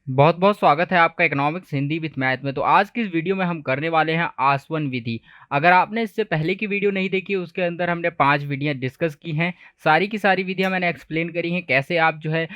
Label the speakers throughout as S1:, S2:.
S1: बहुत बहुत स्वागत है आपका इकोनॉमिक्स हिंदी विथ मैथ में। तो आज की इस वीडियो में हम करने वाले हैं आसवन विधि। अगर आपने इससे पहले की वीडियो नहीं देखी, उसके अंदर हमने 5 विधियां डिस्कस की हैं। सारी की सारी विधियां मैंने एक्सप्लेन करी हैं, कैसे आप जो है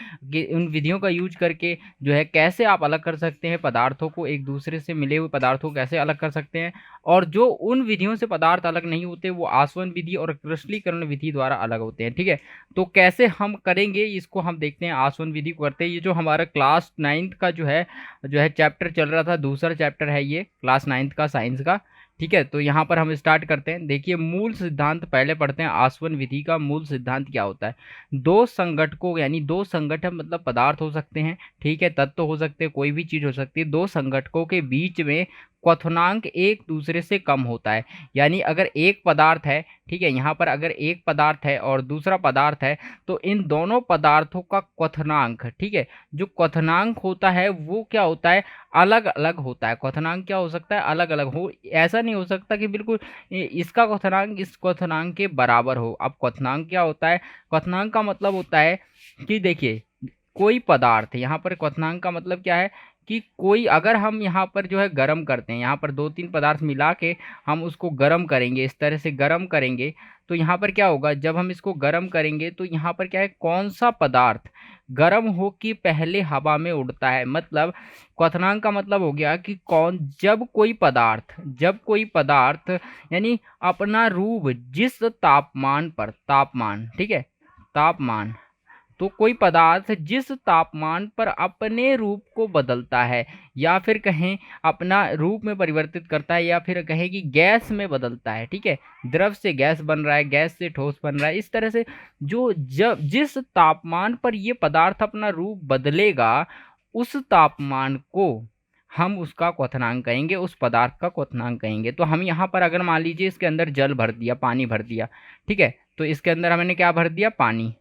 S1: उन विधियों का यूज करके जो है कैसे आप अलग कर सकते हैं पदार्थों को, एक दूसरे से मिले हुए पदार्थों को कैसे अलग कर सकते हैं। और जो उन विधियों से पदार्थ अलग नहीं होते वो आसवन विधि और क्रिस्टलीकरण विधि द्वारा अलग होते हैं। ठीक है, तो कैसे हम करेंगे इसको हम देखते हैं। आसवन विधि को करते हैं। ये जो हमारा क्लास 9th का जो है चैप्टर चल रहा था, दूसरा चैप्टर है ये क्लास 9th का साइंस का। ठीक है, तो यहाँ पर हम स्टार्ट करते हैं। देखिए, मूल सिद्धांत पहले पढ़ते हैं। आसवन विधि का मूल सिद्धांत क्या होता है? दो संघटकों, यानी दो संगठन मतलब पदार्थ हो सकते हैं, ठीक है, तत्व हो सकते हैं, कोई भी चीज हो सकती है। दो संघटकों के बीच में क्वथनांक एक दूसरे से कम होता है। यानी अगर एक पदार्थ है, ठीक है, यहाँ पर अगर एक पदार्थ है और दूसरा पदार्थ है, तो इन दोनों पदार्थों का क्वथनांक, ठीक है, जो क्वथनांक होता है वो क्या होता है? अलग अलग होता है। क्वथनांक क्या हो सकता है? अलग अलग हो। ऐसा नहीं हो सकता कि बिल्कुल इसका क्वथनांक इस क्वथनांक के बराबर हो। अब क्वथनांक क्या होता है? क्वथनांक का मतलब होता है कि देखिए, कोई पदार्थ, यहाँ पर क्वथनांक का मतलब क्या है कि कोई, अगर हम यहाँ पर जो है गर्म करते हैं, यहाँ पर दो तीन पदार्थ मिला के हम उसको गर्म करेंगे, इस तरह से गर्म करेंगे, तो यहाँ पर क्या होगा? जब हम इसको गर्म करेंगे तो यहाँ पर क्या है, कौन सा पदार्थ गर्म हो कि पहले हवा में उड़ता है। मतलब क्वथनांक का मतलब हो गया कि कौन, जब कोई पदार्थ यानी अपना रूप जिस तापमान पर, तापमान, ठीक है, तापमान, तो कोई पदार्थ जिस तापमान पर अपने रूप को बदलता है, या फिर कहें अपना रूप में परिवर्तित करता है, या फिर कहें कि गैस में बदलता है, ठीक है, द्रव से गैस बन रहा है, गैस से ठोस बन रहा है, इस तरह से जो जब जिस तापमान पर ये पदार्थ अपना रूप बदलेगा, उस तापमान को हम उसका क्वथनांक कहेंगे, उस पदार्थ का क्वथनांक कहेंगे। तो हम यहाँ पर अगर मान लीजिए इसके अंदर जल भर दिया, पानी भर दिया, ठीक है, तो इसके अंदर हमने क्या भर दिया? पानी।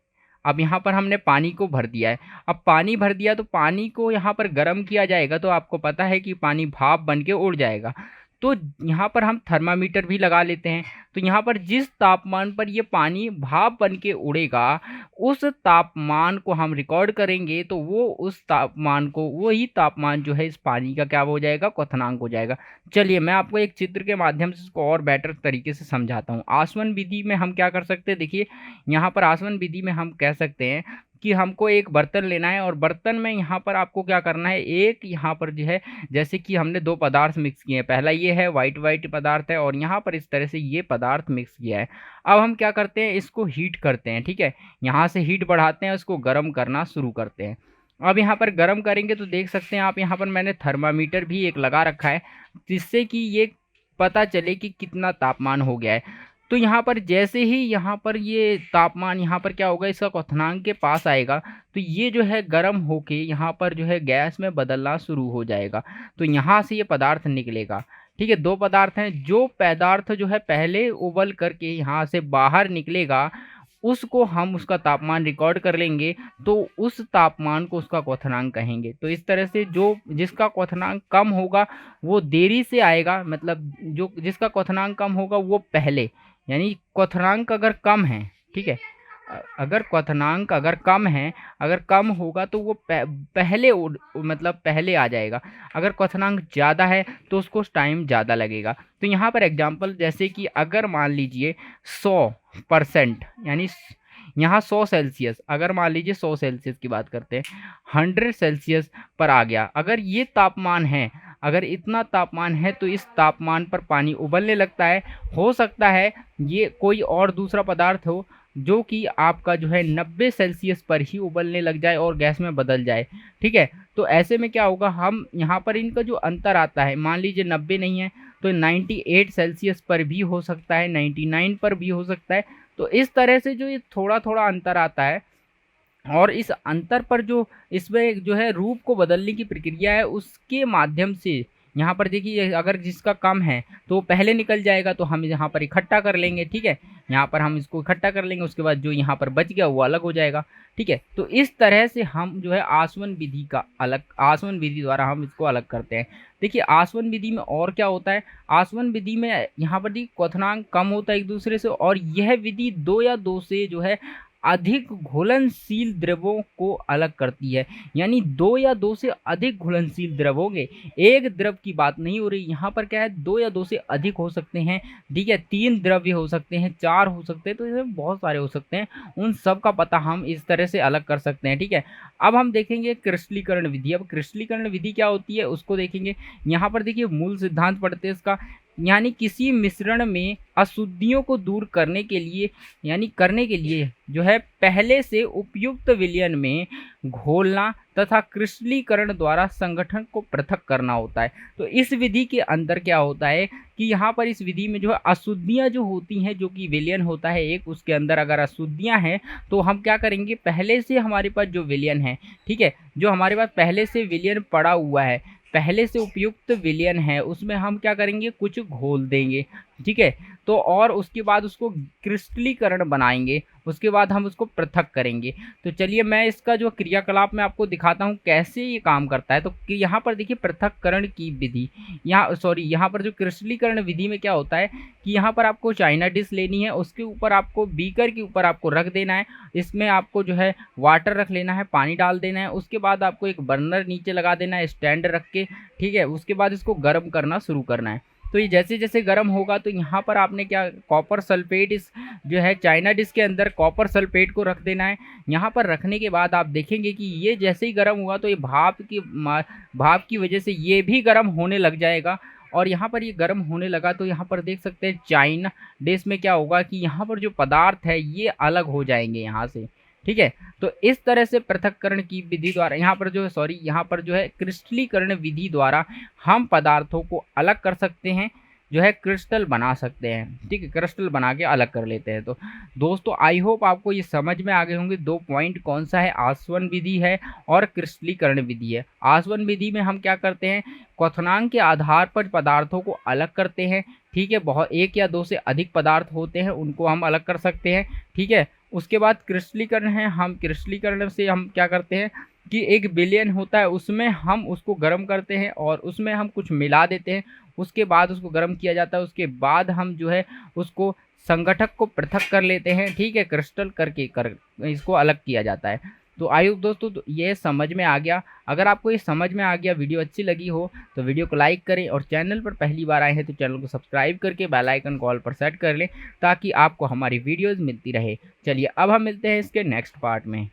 S1: अब यहाँ पर हमने पानी को भर दिया है। अब पानी भर दिया तो पानी को यहाँ पर गर्म किया जाएगा, तो आपको पता है कि पानी भाप बन के उड़ जाएगा। तो यहाँ पर हम थर्मामीटर भी लगा लेते हैं। तो यहाँ पर जिस तापमान पर ये पानी भाप बन के उड़ेगा, उस तापमान को हम रिकॉर्ड करेंगे, तो वो उस तापमान को, वही तापमान जो है इस पानी का क्या हो जाएगा? क्वथनांक हो जाएगा। चलिए मैं आपको एक चित्र के माध्यम से इसको और बेटर तरीके से समझाता हूँ। आसवन विधि में हम क्या कर सकते हैं? देखिए, यहाँ पर आसवन विधि में हम कह सकते हैं कि हमको एक बर्तन लेना है, और बर्तन में यहाँ पर आपको क्या करना है, एक यहाँ पर जो है, जैसे कि हमने दो पदार्थ मिक्स किए हैं, पहला ये है वाइट वाइट पदार्थ है, और यहाँ पर इस तरह से ये पदार्थ मिक्स किया है। अब हम क्या करते हैं? इसको हीट करते हैं, ठीक है, यहाँ से हीट बढ़ाते हैं, उसको गर्म करना शुरू करते हैं। अब यहाँ पर गर्म करेंगे तो देख सकते हैं आप, यहाँ पर मैंने थर्मामीटर भी एक लगा रखा है, जिससे कि ये पता चले कि कितना तापमान हो गया है। तो यहाँ पर जैसे ही यहाँ पर ये तापमान यहाँ पर क्या होगा, इसका क्वथनांक के पास आएगा, तो ये जो है गर्म होके यहाँ पर जो है गैस में बदलना शुरू हो जाएगा। तो यहाँ से ये पदार्थ निकलेगा, ठीक है, दो पदार्थ हैं। जो पदार्थ जो है पहले उबल करके यहाँ से बाहर निकलेगा, उसको हम उसका तापमान रिकॉर्ड कर लेंगे, तो उस तापमान को उसका क्वथनांक कहेंगे। तो इस तरह से जो जिसका क्वथनांक कम होगा वो देरी से आएगा, मतलब जो जिसका क्वथनांक कम होगा वो पहले, यानी क्वथनांक अगर कम है, ठीक है, अगर क्वथनांक अगर कम है, अगर कम होगा तो वो पहले मतलब पहले आ जाएगा। अगर क्वथनांक ज़्यादा है तो उसको टाइम ज़्यादा लगेगा। तो यहाँ पर एग्जांपल, जैसे कि अगर मान लीजिए 100%, यानी यहाँ 100 सेल्सियस, अगर मान लीजिए 100 सेल्सियस की बात करते हैं, 100 सेल्सियस पर आ गया, अगर ये तापमान है, अगर इतना तापमान है, तो इस तापमान पर पानी उबलने लगता है। हो सकता है ये कोई और दूसरा पदार्थ हो जो कि आपका जो है 90 सेल्सियस पर ही उबलने लग जाए और गैस में बदल जाए, ठीक है। तो ऐसे में क्या होगा, हम यहाँ पर इनका जो अंतर आता है, मान लीजिए 90 नहीं है तो 98 सेल्सियस पर भी हो सकता है, 99 पर भी हो सकता है। तो इस तरह से जो ये थोड़ा थोड़ा अंतर आता है, और इस अंतर पर जो इसमें जो है रूप को बदलने की प्रक्रिया है, उसके माध्यम से यहाँ पर देखिए अगर जिसका कम है तो पहले निकल जाएगा, तो हम यहाँ पर इकट्ठा कर लेंगे, ठीक है। यहाँ पर हम इसको इकट्ठा कर लेंगे, उसके बाद जो यहाँ पर बच गया वो अलग हो जाएगा, ठीक है। तो इस तरह से हम जो है आसवन विधि द्वारा हम इसको अलग करते हैं। देखिए आसवन विधि में और क्या होता है, आसवन विधि में यहाँ पर देखिए क्वथनांक कम होता है एक दूसरे से, और यह विधि 2 या 2 से जो है अधिक घुलनशील द्रवों को अलग करती है। यानी 2 या 2 से अधिक घुलनशील द्रव होंगे, एक द्रव की बात नहीं हो रही यहाँ पर, क्या है 2 या 2 से अधिक हो सकते हैं, ठीक है। 3 द्रव्य हो सकते हैं, 4 हो सकते हैं, तो इसमें बहुत सारे हो सकते हैं, उन सब का पता हम इस तरह से अलग कर सकते हैं, ठीक है। अब हम देखेंगे क्रिस्टलीकरण विधि। अब क्रिस्टलीकरण विधि क्या होती है उसको देखेंगे। यहाँ पर देखिए मूल सिद्धांत पढ़ते हैं इसका, यानी किसी मिश्रण में अशुद्धियों को दूर करने के लिए जो है पहले से उपयुक्त विलयन में घोलना तथा क्रिस्टलीकरण द्वारा संगठन को पृथक करना होता है। तो इस विधि के अंदर क्या होता है कि यहाँ पर इस विधि में जो है अशुद्धियाँ जो होती हैं, जो कि विलयन होता है एक, उसके अंदर अगर अशुद्धियाँ हैं तो हम क्या करेंगे, पहले से हमारे पास जो विलयन है, ठीक है, जो हमारे पास पहले से विलयन पड़ा हुआ है, पहले से उपयुक्त विलयन है, उसमें हम क्या करेंगे, कुछ घोल देंगे, ठीक है। तो और उसके बाद उसको क्रिस्टलीकरण बनाएंगे, उसके बाद हम उसको पृथक करेंगे। तो चलिए मैं इसका जो क्रियाकलाप में आपको दिखाता हूँ कैसे ये काम करता है। तो यहाँ पर देखिए पृथक्करण की विधि, यहाँ पर जो क्रिस्टलीकरण विधि में क्या होता है कि यहाँ पर आपको चाइना डिश लेनी है, उसके ऊपर आपको बीकर के ऊपर आपको रख देना है, इसमें आपको जो है वाटर रख लेना है, पानी डाल देना है, उसके बाद आपको एक बर्नर नीचे लगा देना है स्टैंड रख के, ठीक है। उसके बाद इसको गर्म करना शुरू करना है। तो ये जैसे जैसे गर्म होगा तो यहाँ पर आपने क्या, कॉपर सल्फेट इस जो है चाइना डिश के अंदर कॉपर सल्फेट को रख देना है। यहाँ पर रखने के बाद आप देखेंगे कि ये जैसे ही गर्म हुआ तो ये भाप की वजह से ये भी गर्म होने लग जाएगा। और यहाँ पर ये गर्म होने लगा तो यहाँ पर देख सकते हैं चाइना डिश में क्या होगा कि यहाँ पर जो पदार्थ है ये अलग हो जाएंगे यहाँ से, ठीक है। तो इस तरह से पृथक्करण की विधि द्वारा यहाँ पर जो है क्रिस्टलीकरण विधि द्वारा हम पदार्थों को अलग कर सकते हैं, जो है क्रिस्टल बना सकते हैं, ठीक है, क्रिस्टल बना के अलग कर लेते हैं। तो दोस्तों आई होप आपको ये समझ में आ गए होंगे 2 पॉइंट, कौन सा है, आसवन विधि है और क्रिस्टलीकरण विधि है। आसवन विधि में हम क्या करते हैं, क्वथनांक के आधार पर पदार्थों को अलग करते हैं, ठीक है। बहुत 1 या 2 से अधिक पदार्थ होते हैं उनको हम अलग कर सकते हैं, ठीक है। उसके बाद क्रिस्टलीकरण है, हम क्रिस्टलीकरण से हम क्या करते हैं कि एक विलयन होता है उसमें हम उसको गर्म करते हैं और उसमें हम कुछ मिला देते हैं, उसके बाद उसको गर्म किया जाता है, उसके बाद हम जो है उसको संगठक को पृथक कर लेते हैं, ठीक है, क्रिस्टल करके इसको अलग किया जाता है। तो आई होप दोस्तों तो ये समझ में आ गया। अगर आपको ये समझ में आ गया, वीडियो अच्छी लगी हो तो वीडियो को लाइक करें, और चैनल पर पहली बार आए हैं तो चैनल को सब्सक्राइब करके बेल आइकन कॉल पर सेट कर लें ताकि आपको हमारी वीडियोज़ मिलती रहे। चलिए अब हम मिलते हैं इसके नेक्स्ट पार्ट में।